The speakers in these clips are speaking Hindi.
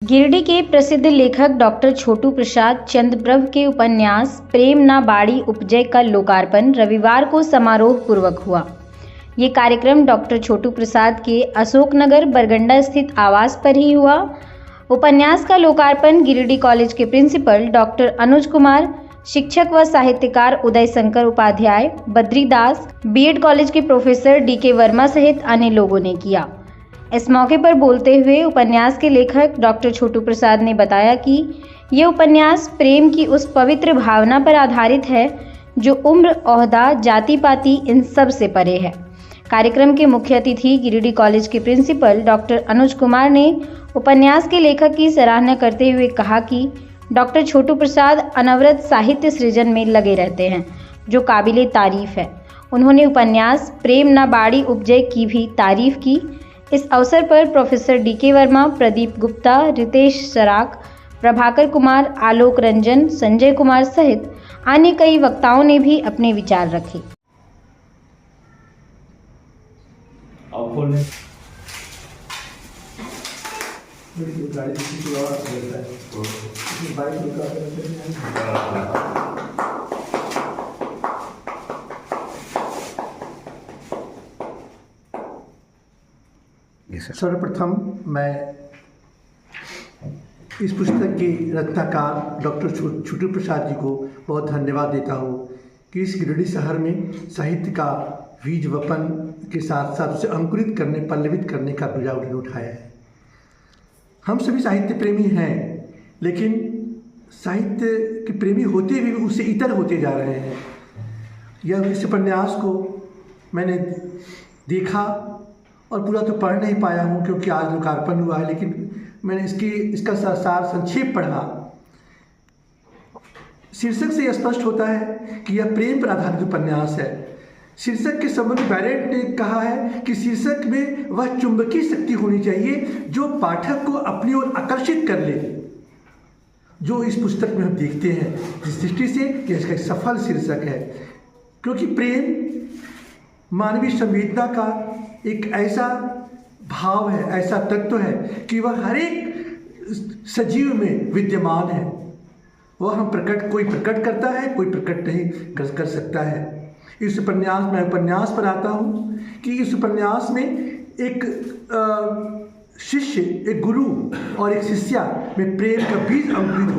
गिरिडीह के प्रसिद्ध लेखक डॉक्टर छोटू प्रसाद चंद्रप्रभ के उपन्यास प्रेम ना बाड़ी उपजे का लोकार्पण रविवार को समारोह पूर्वक हुआ। ये कार्यक्रम डॉक्टर छोटू प्रसाद के अशोकनगर बरगंडा स्थित आवास पर ही हुआ। उपन्यास का लोकार्पण गिरिडीह कॉलेज के प्रिंसिपल डॉक्टर अनुज कुमार, शिक्षक व साहित्यकार उदय शंकर उपाध्याय, बद्रीदास, बीएड कॉलेज के प्रोफेसर डीके वर्मा सहित अन्य लोगों ने किया। इस मौके पर बोलते हुए उपन्यास के लेखक डॉक्टर छोटू प्रसाद ने बताया कि ये उपन्यास प्रेम की उस पवित्र भावना पर आधारित है जो उम्र, ओहदा, जाति पाति इन सब से परे है। कार्यक्रम के मुख्य अतिथि गिरिडीह कॉलेज के प्रिंसिपल डॉक्टर अनुज कुमार ने उपन्यास के लेखक की सराहना करते हुए कहा कि डॉक्टर छोटू प्रसाद अनवरत साहित्य सृजन में लगे रहते हैं, जो काबिले तारीफ है। उन्होंने उपन्यास प्रेम ना बाड़ी उपजे की भी तारीफ की। इस अवसर पर प्रोफेसर डीके वर्मा, प्रदीप गुप्ता, रितेश सराक, प्रभाकर कुमार, आलोक रंजन, संजय कुमार सहित अन्य कई वक्ताओं ने भी अपने विचार रखे। सर्वप्रथम मैं इस पुस्तक के रचनाकार डॉक्टर छोटू प्रसाद जी को बहुत धन्यवाद देता हूँ कि इस गिरिडीह शहर में साहित्य का बीज वपन के साथ साथ उसे अंकुरित करने, पल्लवित करने का बीड़ा उठाया है। हम सभी साहित्य प्रेमी हैं, लेकिन साहित्य के प्रेमी होते भी उससे इतर होते जा रहे हैं। यह इस उपन्यास को मैंने देखा और पूरा तो पढ़ नहीं पाया हूँ क्योंकि आज लोकार्पण हुआ है, लेकिन मैंने इसका सार संक्षेप पढ़ा। शीर्षक से यह स्पष्ट होता है कि यह प्रेम पर आधारित उपन्यास है। शीर्षक के संबंध में बैरेट ने कहा है कि शीर्षक में वह चुंबकीय शक्ति होनी चाहिए जो पाठक को अपनी ओर आकर्षित कर ले, जो इस पुस्तक में हम देखते हैं। जिस दृष्टि से कि इसका एक सफल शीर्षक है, क्योंकि प्रेम मानवीय संवेदना का एक ऐसा भाव है, ऐसा तत्व है कि वह हर एक सजीव में विद्यमान है। वह कोई प्रकट करता है, कोई प्रकट नहीं कर सकता है। इस उपन्यास में उपन्यास पर आता हूँ कि इस उपन्यास में एक शिष्य, एक गुरु और एक शिष्या में प्रेम का बीज अंकुरित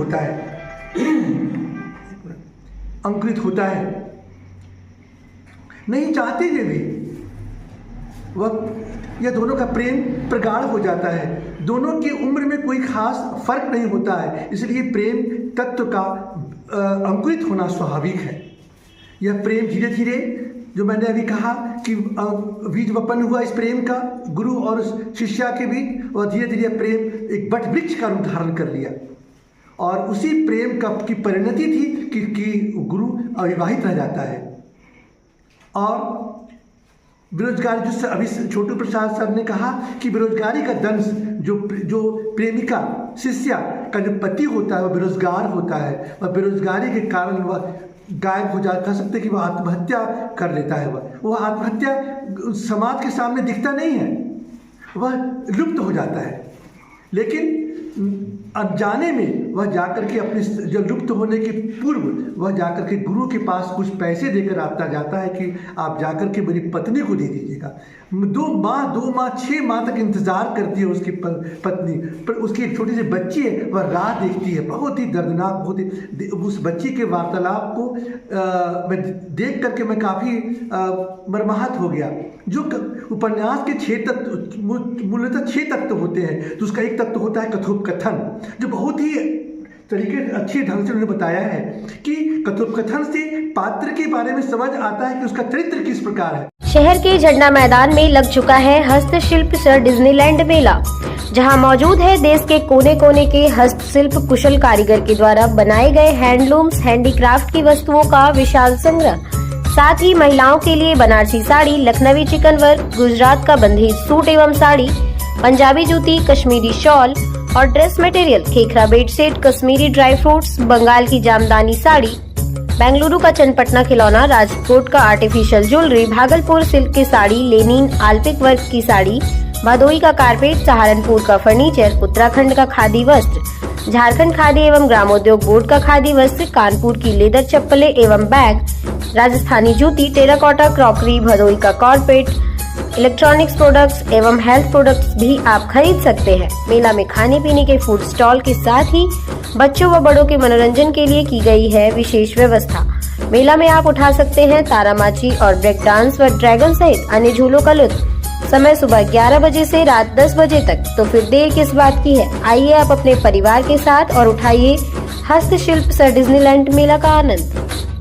होता है। नहीं चाहते हुए भी यह दोनों का प्रेम प्रगाढ़ हो जाता है। दोनों की उम्र में कोई खास फर्क नहीं होता है, इसलिए प्रेम तत्व का अंकुरित होना स्वाभाविक है। यह प्रेम धीरे धीरे, जो मैंने अभी कहा कि बीज वपन हुआ इस प्रेम का गुरु और शिष्या के बीच, और धीरे धीरे प्रेम एक वट वृक्ष का रूप धारण कर लिया। और उसी प्रेम की परिणति थी कि गुरु अविवाहित रह जाता है। और बेरोजगारी, जो अभी छोटू प्रसाद सर ने कहा कि बेरोजगारी का दंश जो प्रेमिका शिष्या का जो पति होता है वह बेरोजगार होता है, वह बेरोजगारी के कारण वह गायब हो कह सकते कि वह आत्महत्या कर लेता है। वह आत्महत्या समाज के सामने दिखता नहीं है, वह लुप्त हो जाता है। लेकिन अनजाने में वह जाकर के अपने जो लुप्त होने के पूर्व वह जाकर के गुरु के पास कुछ पैसे देकर आता जाता है कि आप जाकर के मेरी पत्नी को दे दीजिएगा। 2 माह 6 माह तक इंतज़ार करती है उसकी पत्नी, पर उसकी एक छोटी सी बच्ची है, वह राह देखती है। बहुत ही दर्दनाक, बहुत ही उस बच्ची के वार्तालाप को मैं देख करके मैं काफ़ी मर्माहत हो गया। जो उपन्यास के 6 तत्व, मूलतः 6 तत्व होते हैं, तो उसका एक तत्व होता है कथोपकथन, जो बहुत ही तरीके अच्छे ढंग से उन्होंने बताया है कि कथोपकथन से पात्र के बारे में समझ आता है कि उसका चरित्र किस प्रकार है। शहर के झंडा मैदान में लग चुका है हस्तशिल्प सर डिज्नीलैंड मेला, जहां मौजूद है देश के कोने कोने के हस्तशिल्प कुशल कारीगर के द्वारा बनाए गए हैंडलूम्स, हैंडीक्राफ्ट की वस्तुओं का विशाल संग्रह। साथ ही महिलाओं के लिए बनारसी साड़ी, लखनवी चिकन वर्क, गुजरात का बंधेज सूट एवं साड़ी, पंजाबी जूती, कश्मीरी शॉल और dress material, Khekra bedsheet, Kashmiri dry fruits, Bengal की जामदानी साड़ी, बेंगलुरु का चनपटना खिलौना, राजकोट का आर्टिफिशियल ज्वेलरी, भागलपुर सिल्क की साड़ी, लेनिन आल्पिक वर्क की साड़ी, भदोई का कारपेट, सहारनपुर का फर्नीचर, उत्तराखंड का खादी वस्त्र, झारखंड खादी एवं ग्रामोद्योग बोर्ड का खादी वस्त्र, कानपुर की लेदर चप्पलें एवं बैग, राजस्थानी जूती, टेराकोटा क्रॉकरी, भदोई का कारपेट, इलेक्ट्रॉनिक्स प्रोडक्ट्स एवं हेल्थ प्रोडक्ट्स भी आप खरीद सकते हैं। मेला में खाने पीने के फूड स्टॉल के साथ ही बच्चों व बड़ों के मनोरंजन के लिए की गई है विशेष व्यवस्था। मेला में आप उठा सकते हैं तारामाची और ब्रेक डांस व ड्रैगन सहित अन्य झूलों का लुत्फ। समय सुबह 11 बजे से रात 10 बजे तक, तो फिर देर किस बात की है। आइए आप अपने परिवार के साथ और उठाइए हस्तशिल्प सर डिज्नीलैंड मेला का आनंद।